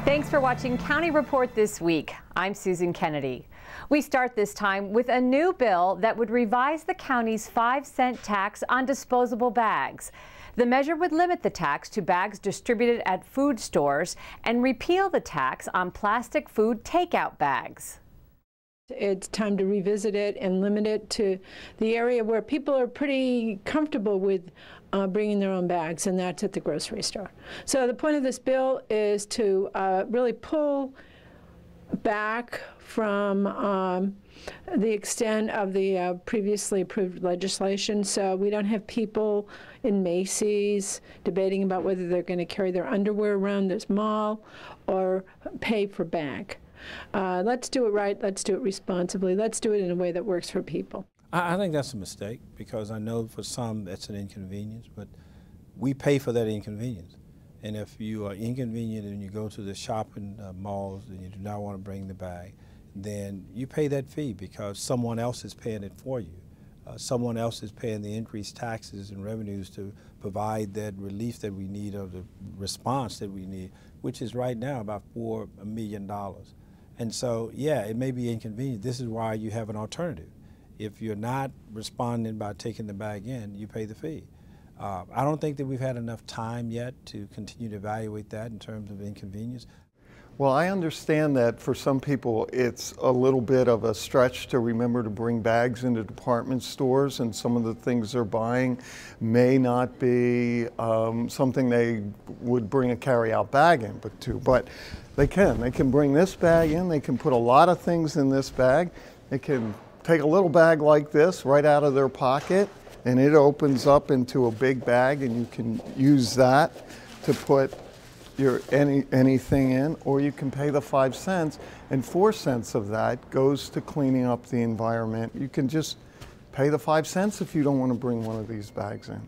Thanks for watching County Report this week. I'm Susan Kennedy. We start this time with a new bill that would revise the county's 5-cent tax on disposable bags. The measure would limit the tax to bags distributed at food stores and repeal the tax on plastic food takeout bags. It's time to revisit it and limit it to the area where people are pretty comfortable with bringing their own bags, and that's at the grocery store. So the point of this bill is to really pull back from the extent of the previously approved legislation, so we don't have people in Macy's debating about whether they're going to carry their underwear around this mall or pay for bag. Let's do it right, let's do it responsibly, let's do it in a way that works for people. I think that's a mistake, because I know for some that's an inconvenience, but we pay for that inconvenience. And if you are inconvenient and you go to the shopping malls and you do not want to bring the bag, then you pay that fee because someone else is paying it for you. Someone else is paying the increased taxes and revenues to provide that relief that we need, or the response that we need, which is right now about $4 million. And so, yeah, it may be inconvenient. This is why you have an alternative. If you're not responding by taking the bag in, you pay the fee. I don't think that we've had enough time yet to continue to evaluate that in terms of inconvenience. Well, I understand that for some people it's a little bit of a stretch to remember to bring bags into department stores, and some of the things they're buying may not be something they would bring a carry-out bag in, but they can bring this bag in. They can put a lot of things in this bag. They can take a little bag like this right out of their pocket, and it opens up into a big bag, and you can use that to put your anything in, or you can pay the 5 cents, and 4 cents of that goes to cleaning up the environment. You can just pay the 5 cents if you don't want to bring one of these bags in.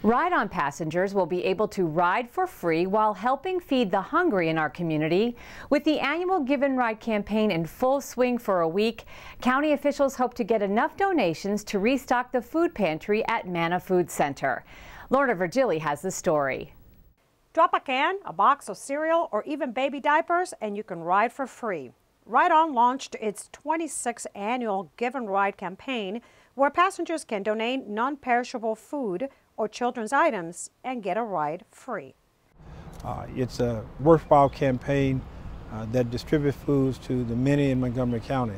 Ride-on passengers will be able to ride for free while helping feed the hungry in our community. With the annual Give and Ride campaign in full swing for a week, county officials hope to get enough donations to restock the food pantry at Manna Food Center. Lorna Virgili has the story. Drop a can, a box of cereal, or even baby diapers, and you can ride for free. Ride-on launched its 26th annual Give and Ride campaign, where passengers can donate non-perishable food or children's items and get a ride free. It's a worthwhile campaign that distributes foods to the many in Montgomery County.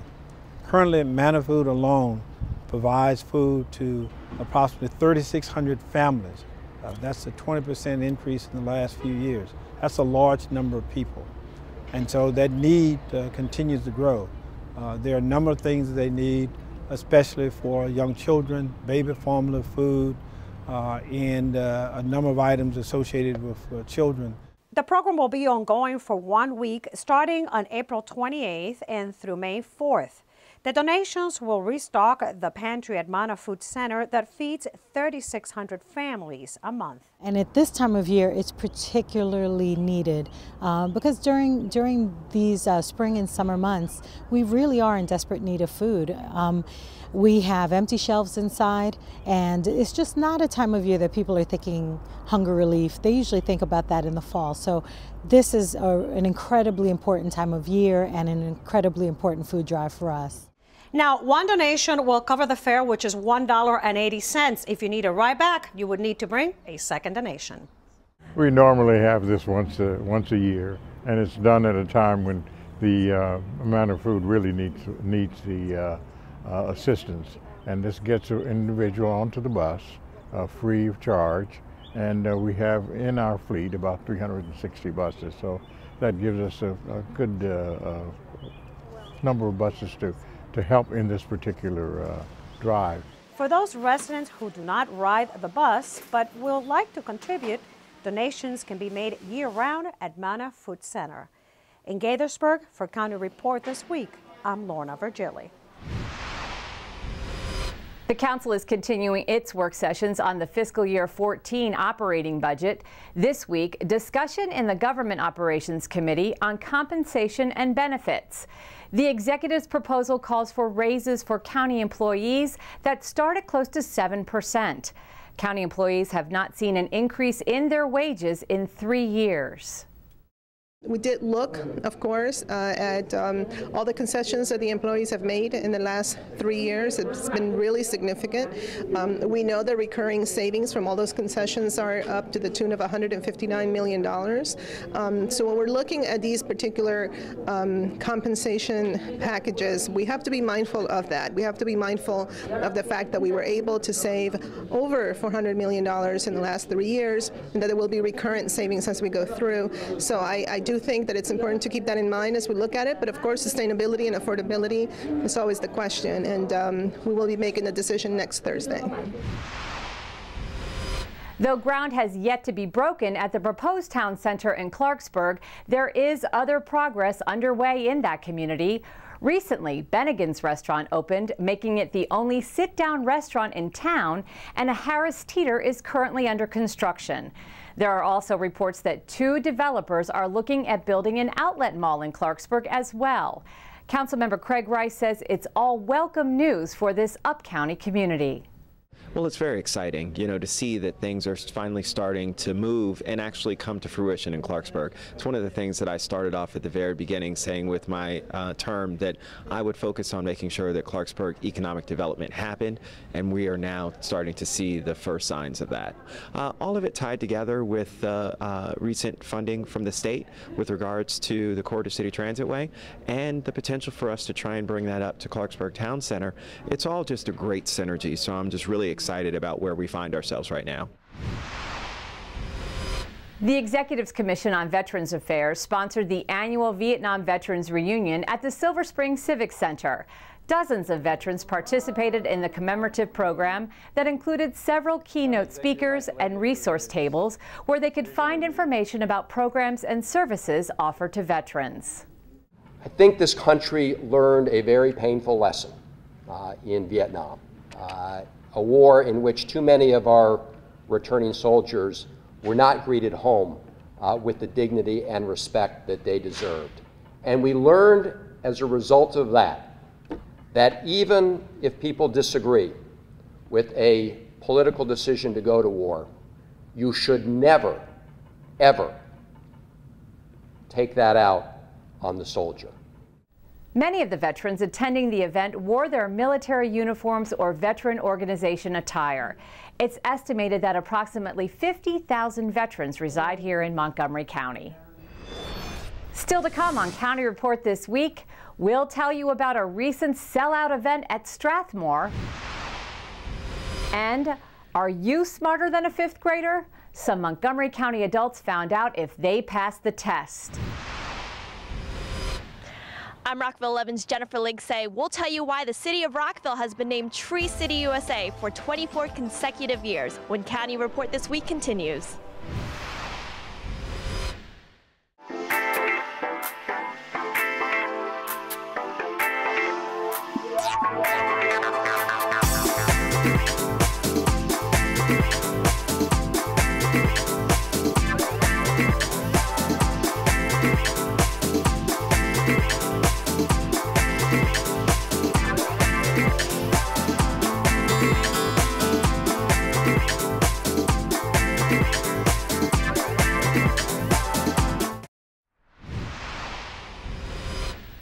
Currently, Manna Food alone provides food to approximately 3,600 families. That's a 20% increase in the last few years. That's a large number of people. And so that need continues to grow. There are a number of things that they need, especially for young children, baby formula food, and a number of items associated with children. The program will be ongoing for 1 week, starting on April 28th and through May 4th. The donations will restock the pantry at Manna Food Center that feeds 3,600 families a month. And at this time of year, it's particularly needed because during these spring and summer months, we really are in desperate need of food. We have empty shelves inside, and it's just not a time of year that people are thinking hunger relief. They usually think about that in the fall. So this is an incredibly important time of year and an incredibly important food drive for us. Now, one donation will cover the fare, which is $1.80. If you need a ride back, you would need to bring a second donation. We normally have this once a year, and it's done at a time when the amount of food really needs the assistance. And this gets an individual onto the bus free of charge. And we have in our fleet about 360 buses, so that gives us a good number of buses to help in this particular drive. For those residents who do not ride the bus but will like to contribute, donations can be made year-round at Manna Food Center. In Gaithersburg, for County Report this week, I'm Lorna Virgili. The council is continuing its work sessions on the fiscal year 14 operating budget. This week, discussion in the Government Operations Committee on compensation and benefits. The executive's proposal calls for raises for county employees that start at close to 7%. County employees have not seen an increase in their wages in 3 years. We did look, of course, at all the concessions that the employees have made in the last 3 years. It's been really significant. We know the recurring savings from all those concessions are up to the tune of $159 million. So when we're looking at these particular compensation packages, we have to be mindful of that. We have to be mindful of the fact that we were able to save over $400 million in the last 3 years, and that there will be recurrent savings as we go through. So I do think that it's important to keep that in mind as we look at it, but of course sustainability and affordability is always the question, and we will be making the decision next Thursday. Though ground has yet to be broken at the proposed town center in Clarksburg, there is other progress underway in that community. Recently, Bennigan's restaurant opened, making it the only sit-down restaurant in town, and a Harris Teeter is currently under construction. There are also reports that 2 developers are looking at building an outlet mall in Clarksburg as well. Councilmember Craig Rice says it's all welcome news for this up-county community. Well, it's very exciting, to see that things are finally starting to move and actually come to fruition in Clarksburg. It's one of the things that I started off at the very beginning saying with my term that I would focus on making sure that Clarksburg economic development happened, and we are now starting to see the first signs of that. All of it tied together with recent funding from the state with regards to the Corridor City Transitway and the potential for us to try and bring that up to Clarksburg Town Center. It's all just a great synergy, so I'm just really excited about where we find ourselves right now. The Executives Commission on Veterans Affairs sponsored the annual Vietnam Veterans Reunion at the Silver Spring Civic Center. Dozens of veterans participated in the commemorative program that included several keynote speakers and resource tables where they could find information about programs and services offered to veterans. I think this country learned a very painful lesson in Vietnam. A war in which too many of our returning soldiers were not greeted home with the dignity and respect that they deserved. And we learned as a result of that, that even if people disagree with a political decision to go to war, you should never, ever take that out on the soldier. Many of the veterans attending the event wore their military uniforms or veteran organization attire. It's estimated that approximately 50,000 veterans reside here in Montgomery County. Still to come on County Report this week, we'll tell you about a recent sellout event at Strathmore. And are you smarter than a 5th grader? Some Montgomery County adults found out if they passed the test. I'm Rockville 11's Jennifer Ligsay. We'll tell you why the city of Rockville has been named Tree City USA for 24 consecutive years when County Report this week continues.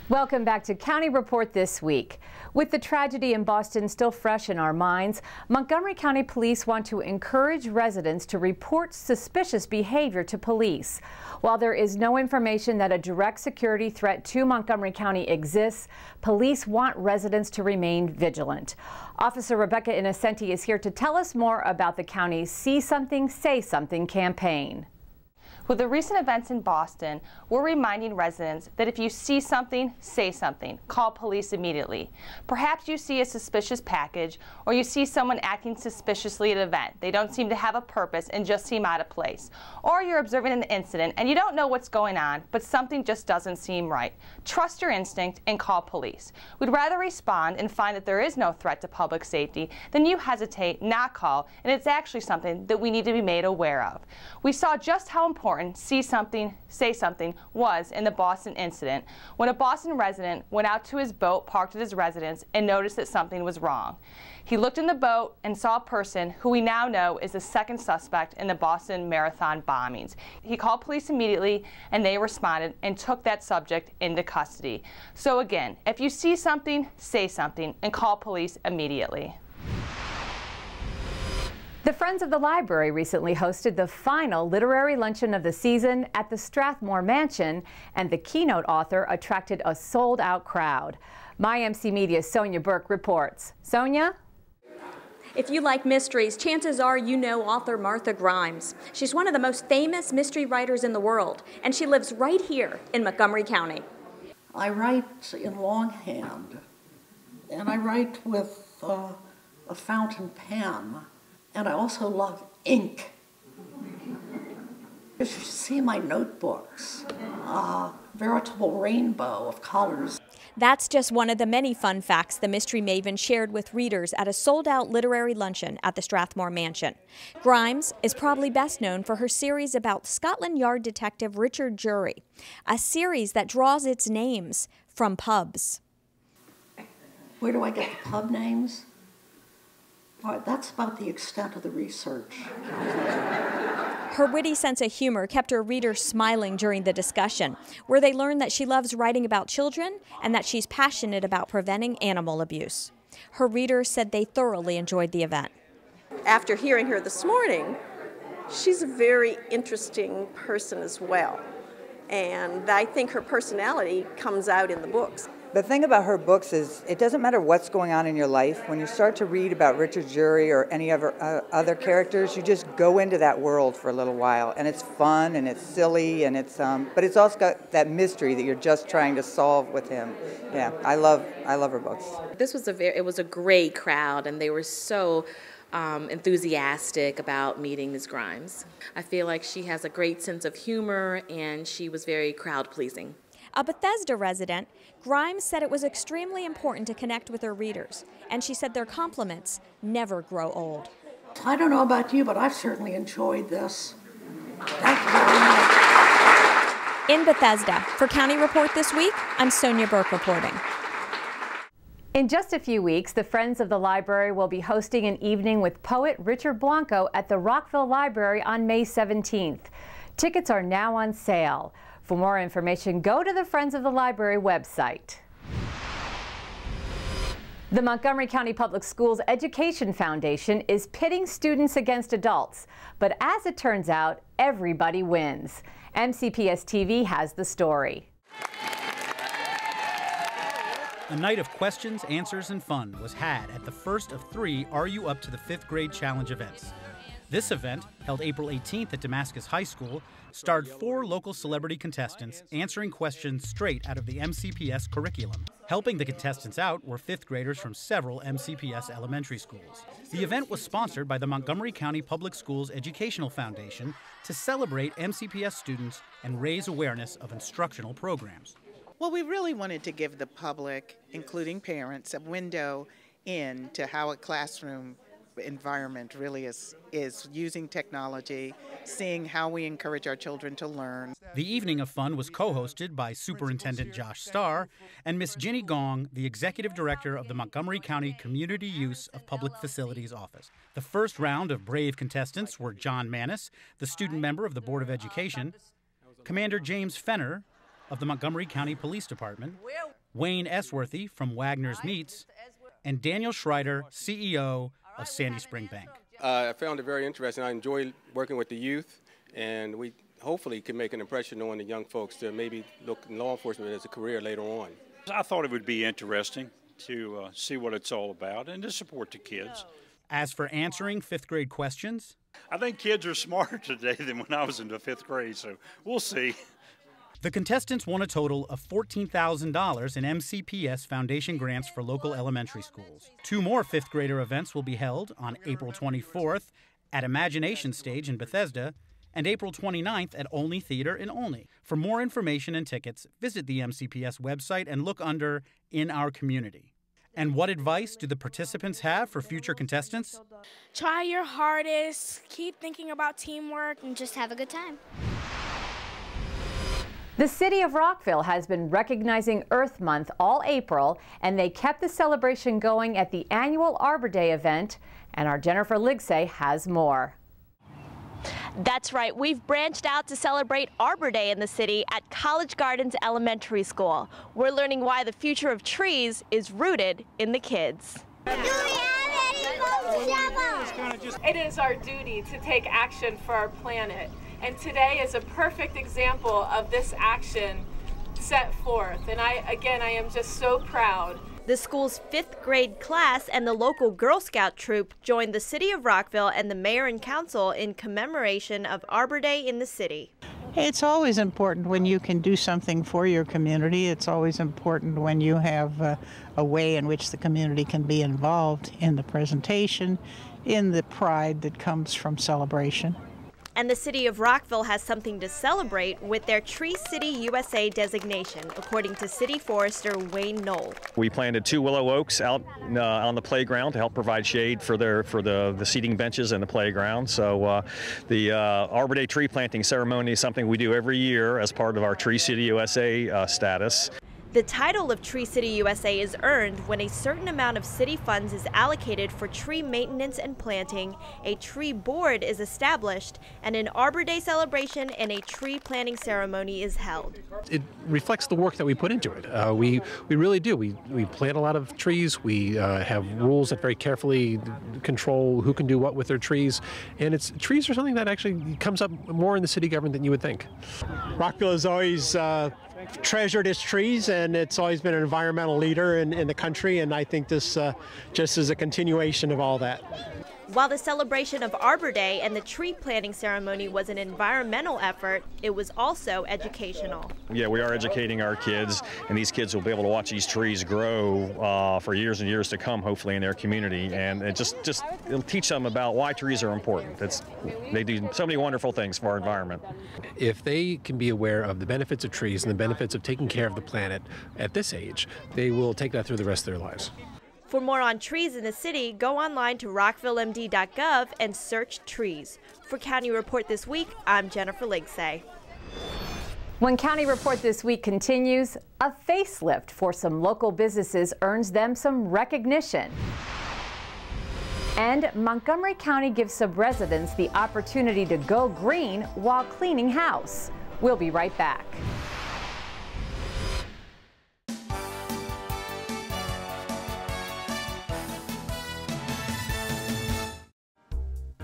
Welcome back to County Report this week. With the tragedy in Boston still fresh in our minds, Montgomery County Police want to encourage residents to report suspicious behavior to police. While there is no information that a direct security threat to Montgomery County exists, police want residents to remain vigilant. Officer Rebecca Innocenti is here to tell us more about the county's See Something, Say Something campaign. With the recent events in Boston, we're reminding residents that if you see something, say something. Call police immediately. Perhaps you see a suspicious package or you see someone acting suspiciously at an event. They don't seem to have a purpose and just seem out of place. Or you're observing an incident and you don't know what's going on, but something just doesn't seem right. Trust your instinct and call police. We'd rather respond and find that there is no threat to public safety than you hesitate, not call, and it's actually something that we need to be made aware of. We saw just how important important see something, say something was in the Boston incident when a Boston resident went out to his boat parked at his residence and noticed that something was wrong. He looked in the boat and saw a person who we now know is the second suspect in the Boston Marathon bombings. He called police immediately and they responded and took that subject into custody. So again, if you see something, say something and call police immediately. The Friends of the Library recently hosted the final literary luncheon of the season at the Strathmore Mansion, and the keynote author attracted a sold-out crowd. MyMC Media's Sonia Burke reports. Sonia? If you like mysteries, chances are you know author Martha Grimes. She's one of the most famous mystery writers in the world, and she lives right here in Montgomery County. I write in longhand, and I write with a fountain pen. And I also love ink. You should see my notebooks, a veritable rainbow of colors. That's just one of the many fun facts the mystery maven shared with readers at a sold-out literary luncheon at the Strathmore Mansion. Grimes is probably best known for her series about Scotland Yard detective Richard Jury, a series that draws its names from pubs. Where do I get the pub names? All right, that's about the extent of the research. Her witty sense of humor kept her readers smiling during the discussion, where they learned that she loves writing about children and that she's passionate about preventing animal abuse. Her readers said they thoroughly enjoyed the event. After hearing her this morning, she's a very interesting person as well. And I think her personality comes out in the books. The thing about her books is it doesn't matter what's going on in your life. When you start to read about Richard Jury or any other characters, you just go into that world for a little while. And it's fun and it's silly, and but it's also got that mystery that you're just trying to solve with him. Yeah, I love her books. This was it was a great crowd, and they were so enthusiastic about meeting Ms. Grimes. I feel like she has a great sense of humor, and she was very crowd-pleasing. A Bethesda resident, Grimes said it was extremely important to connect with her readers, and she said their compliments never grow old. I don't know about you, but I've certainly enjoyed this. Thank you very much. In Bethesda, for County Report This Week, I'm Sonia Burke reporting. In just a few weeks, the Friends of the Library will be hosting an evening with poet Richard Blanco at the Rockville Library on May 17th. Tickets are now on sale. For more information, go to the Friends of the Library website. The Montgomery County Public Schools Education Foundation is pitting students against adults, but as it turns out, everybody wins. MCPS TV has the story. A night of questions, answers, and fun was had at the first of 3 Are You Up to the 5th Grade Challenge events. This event, held April 18th at Damascus High School, starred 4 local celebrity contestants answering questions straight out of the MCPS curriculum. Helping the contestants out were 5th graders from several MCPS elementary schools. The event was sponsored by the Montgomery County Public Schools Educational Foundation to celebrate MCPS students and raise awareness of instructional programs. Well, we really wanted to give the public, including parents, a window into how a classroom environment really is using technology, seeing how we encourage our children to learn. The evening of fun was co-hosted by Superintendent Josh Starr and Miss Ginny Gong, the Executive Director of the Montgomery County Community Use of Public Facilities Office. The first round of brave contestants were John Manis, the student member of the Board of Education, Commander James Fenner of the Montgomery County Police Department, Wayne Esworthy from Wagner's Meats, and Daniel Schreider, CEO of Sandy Spring Bank. I found it very interesting. I enjoy working with the youth, and we hopefully can make an impression on the young folks to maybe look in law enforcement as a career later on. I thought it would be interesting to see what it's all about and to support the kids. As for answering 5th grade questions, I think kids are smarter today than when I was in the 5th grade, so we'll see. The contestants won a total of $14,000 in MCPS Foundation grants for local elementary schools. 2 more 5th grader events will be held on April 24th at Imagination Stage in Bethesda and April 29th at Olney Theater in Olney. For more information and tickets, visit the MCPS website and look under In Our Community. And what advice do the participants have for future contestants? Try your hardest, keep thinking about teamwork, and just have a good time. The city of Rockville has been recognizing Earth Month all April, and they kept the celebration going at the annual Arbor Day event, and our Jennifer Ligsay has more. That's right, we've branched out to celebrate Arbor Day in the city at College Gardens Elementary School. We're learning why the future of trees is rooted in the kids. It is our duty to take action for our planet, and today is a perfect example of this action set forth. And I am just so proud. The school's 5th grade class and the local Girl Scout troop joined the city of Rockville and the mayor and council in commemoration of Arbor Day in the city. It's always important when you can do something for your community. It's always important when you have a way in which the community can be involved in the presentation, in the pride that comes from celebration. And the city of Rockville has something to celebrate with their Tree City USA designation, according to City Forester Wayne Knoll. We planted 2 willow oaks out on the playground to help provide shade for the seating benches and the playground. So the Arbor Day tree planting ceremony is something we do every year as part of our Tree City USA status. The title of Tree City USA is earned when a certain amount of city funds is allocated for tree maintenance and planting, a tree board is established, and an Arbor Day celebration and a tree planting ceremony is held. It reflects the work that we put into it. We really do. We plant a lot of trees. We have rules that very carefully control who can do what with their trees. And trees are something that actually comes up more in the city government than you would think. Rockville has always treasured its trees, and it's always been an environmental leader in the country, and I think this just is a continuation of all that. While the celebration of Arbor Day and the tree planting ceremony was an environmental effort, it was also educational. Yeah, we are educating our kids, and these kids will be able to watch these trees grow for years and years to come, hopefully, in their community. And it it'll teach them about why trees are important. They do so many wonderful things for our environment. If they can be aware of the benefits of trees and the benefits of taking care of the planet at this age, they will take that through the rest of their lives. For more on trees in the city, go online to rockvillemd.gov and search trees. For County Report This Week, I'm Jennifer Ligsay. When County Report This Week continues, a facelift for some local businesses earns them some recognition. And Montgomery County gives some residents the opportunity to go green while cleaning house. We'll be right back.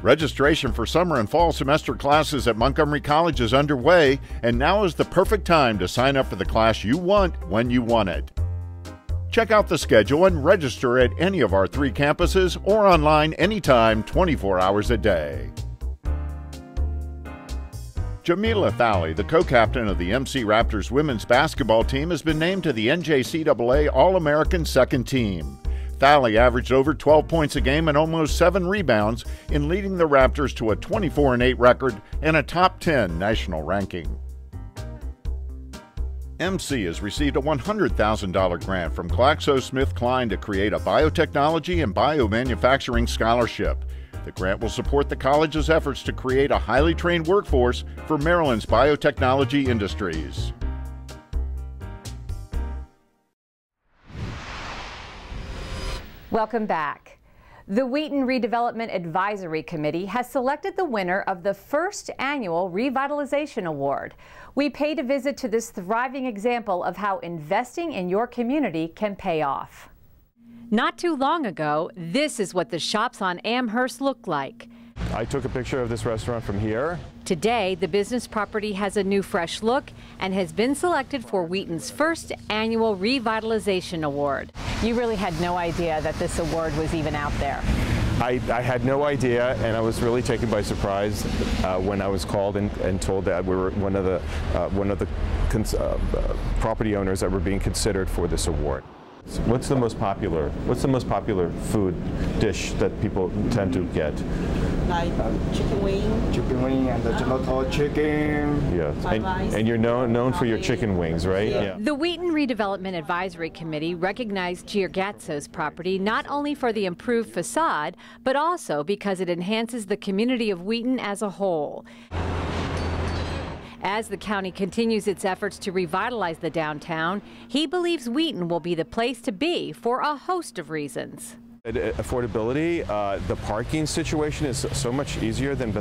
Registration for summer and fall semester classes at Montgomery College is underway, and now is the perfect time to sign up for the class you want when you want it. Check out the schedule and register at any of our 3 campuses or online anytime, 24 hours a day. Jamila Thalley, the co-captain of the MC Raptors women's basketball team, has been named to the NJCAA All-American Second Team. Thalley averaged over 12 points a game and almost 7 rebounds in leading the Raptors to a 24-8 record and a top 10 national ranking. MC has received a $100,000 grant from GlaxoSmithKline to create a biotechnology and biomanufacturing scholarship. The grant will support the college's efforts to create a highly trained workforce for Maryland's biotechnology industries. Welcome back. The Wheaton Redevelopment Advisory Committee has selected the winner of the first annual Revitalization Award. We paid a visit to this thriving example of how investing in your community can pay off. Not too long ago, this is what the shops on Amherst looked like. I took a picture of this restaurant from here. Today, the business property has a new fresh look and has been selected for Wheaton's first annual Revitalization Award. You really had no idea that this award was even out there. I had no idea, and I was really taken by surprise when I was called and told that we were one of the property owners that were being considered for this award. What's the most popular food dish that people tend to get? Like chicken wing. Chicken wing and the gelato chicken. Yeah, and you're known for your chicken wings, right? Yeah. The Wheaton Redevelopment Advisory Committee recognized Giorgazzo's property not only for the improved facade, but also because it enhances the community of Wheaton as a whole. As the county continues its efforts to revitalize the downtown, he believes Wheaton will be the place to be for a host of reasons. Affordability, the parking situation is so much easier than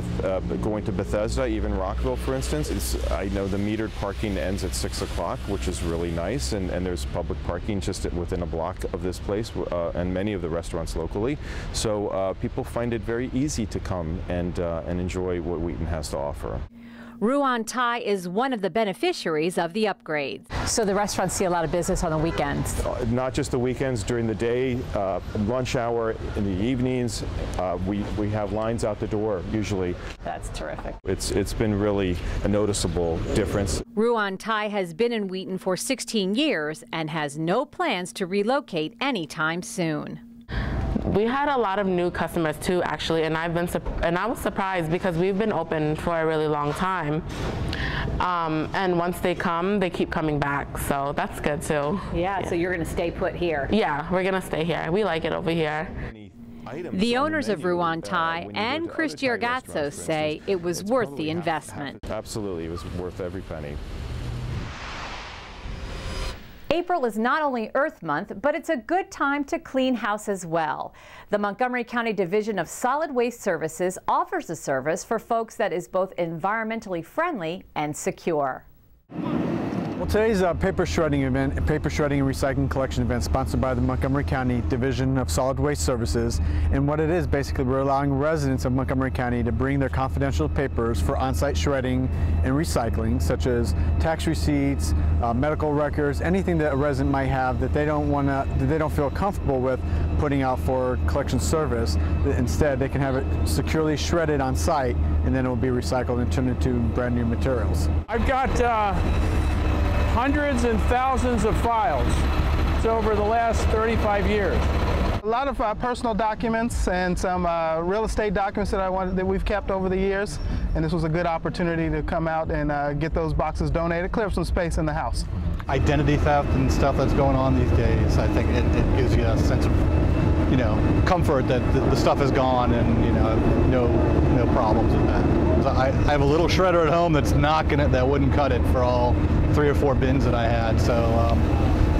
going to Bethesda, even Rockville, for instance. I know the metered parking ends at 6 o'clock, which is really nice, and there's public parking just within a block of this place and many of the restaurants locally. So people find it very easy to come and enjoy what Wheaton has to offer. Ruan Thai is one of the beneficiaries of the upgrades. So the restaurants see a lot of business on the weekends? Not just the weekends, during the day, lunch hour, in the evenings. We have lines out the door usually. That's terrific. It's been really a noticeable difference. Ruan Thai has been in Wheaton for 16 years and has no plans to relocate anytime soon. We had a lot of new customers too, actually, and I was surprised because we've been open for a really long time. And once they come, they keep coming back, so that's good too. Yeah, so you're going to stay put here? Yeah, we're going to stay here. We like it over here. The owners of Ruan Thai and Chris Giorgazzo say it was worth the investment. Absolutely, it was worth every penny. April is not only Earth Month, but it's a good time to clean house as well. The Montgomery County Division of Solid Waste Services offers a service for folks that is both environmentally friendly and secure. Well, today's a paper shredding event, a paper shredding and recycling collection event sponsored by the Montgomery County Division of Solid Waste Services. And what it is, basically, we're allowing residents of Montgomery County to bring their confidential papers for on-site shredding and recycling, such as tax receipts, medical records, anything that a resident might have that they don't feel comfortable with putting out for collection service. Instead, they can have it securely shredded on site, and then it will be recycled and turned into brand new materials. I've got hundreds and thousands of files. It's over the last 35 years. A lot of personal documents and some real estate documents that we've kept over the years, and this was a good opportunity to come out and get those boxes donated, clear up some space in the house. Identity theft and stuff that's going on these days, I think it gives you a sense of, comfort that the stuff is gone and, no problems with that. So I have a little shredder at home that wouldn't cut it for all 3 or 4 bins that I had. So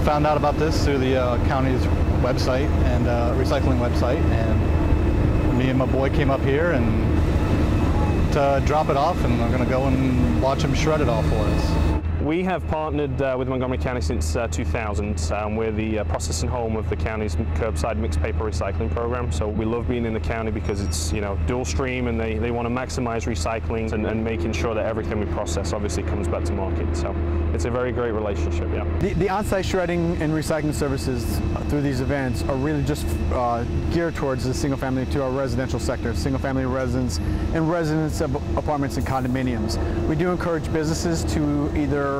found out about this through the county's website and recycling website, and me and my boy came up here and to drop it off, and I'm going to go and watch him shred it all for us. We have partnered with Montgomery County since 2000. We're the processing home of the county's curbside mixed paper recycling program. So we love being in the county because it's dual stream, and they want to maximize recycling and making sure that everything we process obviously comes back to market. So it's a very great relationship. Yeah. The on-site shredding and recycling services through these events are really just geared towards the single-family to our residential sector, single-family residents and residents of apartments and condominiums. We do encourage businesses to either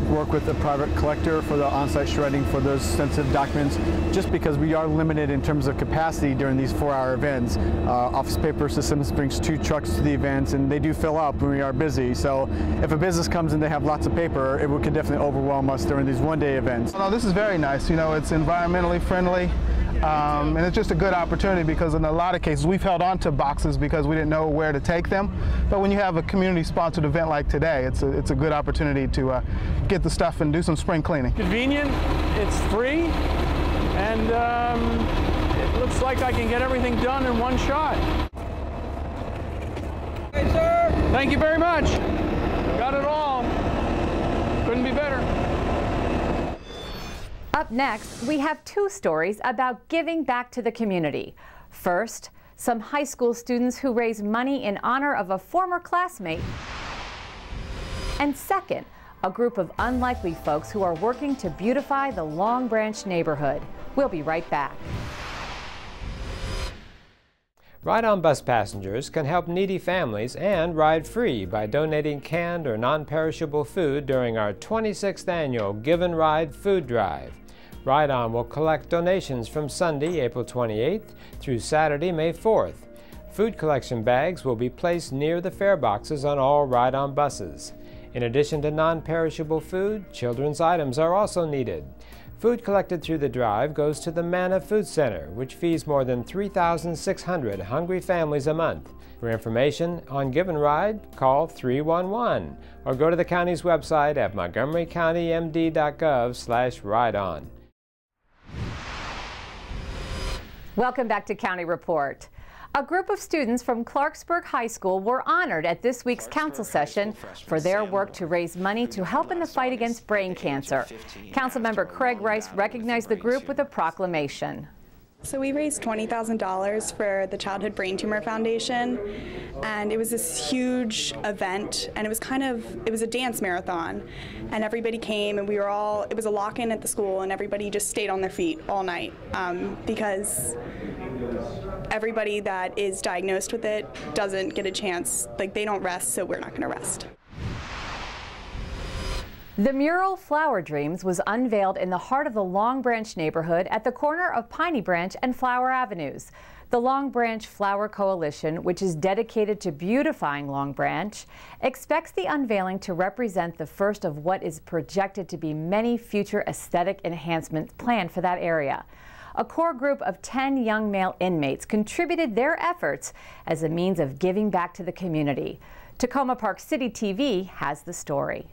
work with a private collector for the on-site shredding for those sensitive documents, just because we are limited in terms of capacity during these 4-hour events. Office Paper Systems brings 2 trucks to the events, and they do fill up when we are busy. So if a business comes and they have lots of paper, it can definitely overwhelm us during these one-day events. Well, this is very nice. It's environmentally friendly. And it's just a good opportunity because in a lot of cases we've held on to boxes because we didn't know where to take them. But when you have a community-sponsored event like today, it's a good opportunity to get the stuff and do some spring cleaning. Convenient, it's free, and it looks like I can get everything done in one shot. Hey, sir! Thank you very much. Got it all. Couldn't be better. Up next, we have 2 stories about giving back to the community. First, some high school students who raise money in honor of a former classmate. And second, a group of unlikely folks who are working to beautify the Long Branch neighborhood. We'll be right back. Ride-on bus passengers can help needy families and ride free by donating canned or non-perishable food during our 26th annual Give and Ride Food Drive. Ride-on will collect donations from Sunday, April 28th through Saturday, May 4th. Food collection bags will be placed near the fare boxes on all Ride-on buses. In addition to non-perishable food, children's items are also needed. Food collected through the drive goes to the Manna Food Center, which feeds more than 3,600 hungry families a month. For information on Give and Ride, call 311 or go to the county's website at montgomerycountymd.gov/rideon. Welcome back to County Report. A group of students from Clarksburg High School were honored at this week's council session for their work to raise money to help in the fight against brain cancer. Councilmember Craig Rice recognized the group with a proclamation. So we raised $20,000 for the Childhood Brain Tumor Foundation, and it was this huge event, and it was a dance marathon, and everybody came, and it was a lock-in at the school, and everybody just stayed on their feet all night because everybody that is diagnosed with it doesn't get a chance, they don't rest, so we're not going to rest. The mural Flower Dreams was unveiled in the heart of the Long Branch neighborhood at the corner of Piney Branch and Flower Avenues. The Long Branch Flower Coalition, which is dedicated to beautifying Long Branch, expects the unveiling to represent the first of what is projected to be many future aesthetic enhancements planned for that area. A core group of 10 young male inmates contributed their efforts as a means of giving back to the community. Tacoma Park City TV has the story.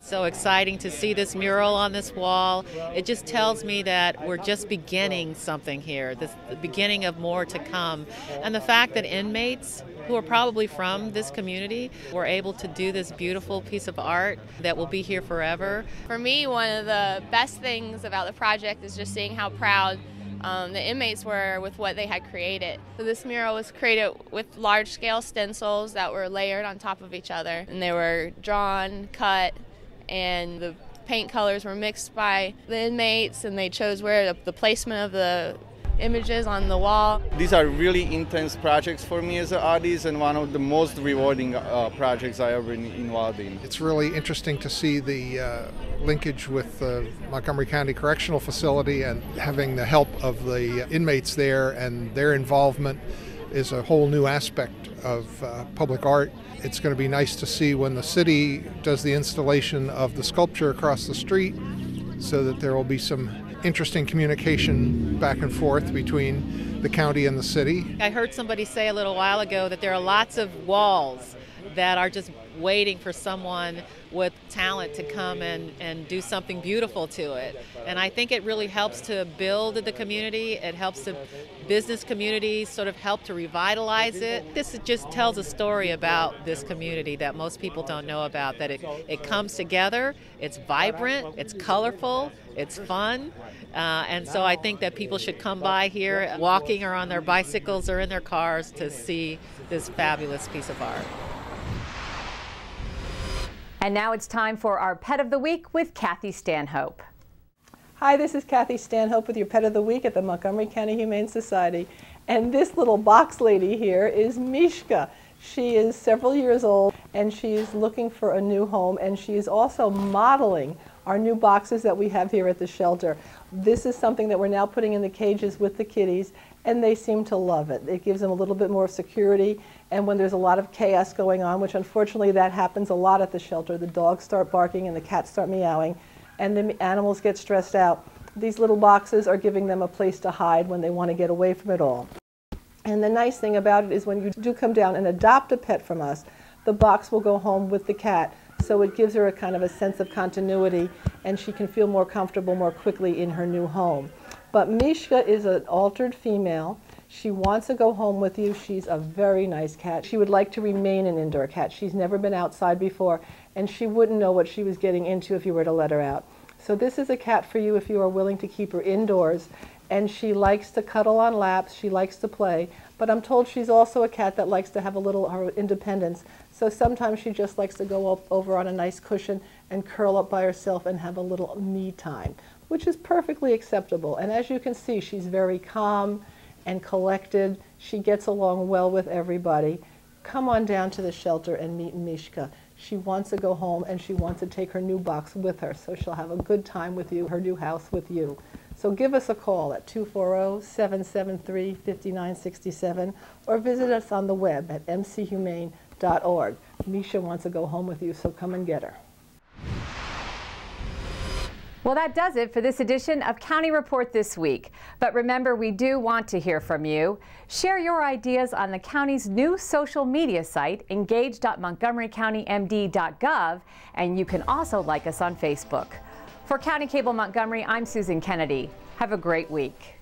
So exciting to see this mural on this wall. It just tells me that we're just beginning something here, the beginning of more to come. And the fact that inmates who are probably from this community were able to do this beautiful piece of art that will be here forever. For me, one of the best things about the project is just seeing how proud the inmates were with what they had created. So this mural was created with large-scale stencils that were layered on top of each other, and they were drawn, cut, and the paint colors were mixed by the inmates, and they chose where the placement of the images on the wall. These are really intense projects for me as an artist, and one of the most rewarding projects I ever been involved in. It's really interesting to see the linkage with the Montgomery County Correctional Facility, and having the help of the inmates there, and their involvement is a whole new aspect of public art. It's going to be nice to see when the city does the installation of the sculpture across the street, so that there will be some interesting communication back and forth between the county and the city. I heard somebody say a little while ago that there are lots of walls that are just waiting for someone with talent to come and do something beautiful to it. And I think it really helps to build the community. It helps the business community sort of help to revitalize it. This just tells a story about this community that most people don't know about, that it comes together, it's vibrant, it's colorful, it's fun. And so I think that people should come by here walking or on their bicycles or in their cars to see this fabulous piece of art. And now it's time for our Pet of the Week with Kathy Stanhope. Hi, this is Kathy Stanhope with your Pet of the Week at the Montgomery County Humane Society. And this little box lady here is Mishka. She is several years old, and she is looking for a new home, and she is also modeling our new boxes that we have here at the shelter. This is something that we're now putting in the cages with the kitties, and they seem to love it. It gives them a little bit more security, and when there's a lot of chaos going on, which unfortunately that happens a lot at the shelter, the dogs start barking and the cats start meowing, and the animals get stressed out. These little boxes are giving them a place to hide when they want to get away from it all. And the nice thing about it is when you do come down and adopt a pet from us, the box will go home with the cat. So it gives her a kind of a sense of continuity, and she can feel more comfortable more quickly in her new home. But Mishka is an altered female. She wants to go home with you. She's a very nice cat. She would like to remain an indoor cat. She's never been outside before, and she wouldn't know what she was getting into if you were to let her out. So this is a cat for you if you are willing to keep her indoors. And she likes to cuddle on laps, she likes to play, but I'm told she's also a cat that likes to have a little her independence. So sometimes she just likes to go up over on a nice cushion and curl up by herself and have a little me time, which is perfectly acceptable. And as you can see, she's very calm and collected. She gets along well with everybody. Come on down to the shelter and meet Mishka. She wants to go home, and she wants to take her new box with her, so she'll have a good time with you, her new house with you. So give us a call at 240-773-5967 or visit us on the web at mchumane.org. Misha wants to go home with you, so come and get her. Well, that does it for this edition of County Report This Week. But remember, we do want to hear from you. Share your ideas on the county's new social media site, engage.montgomerycountymd.gov, and you can also like us on Facebook. For County Cable Montgomery, I'm Susan Kennedy. Have a great week.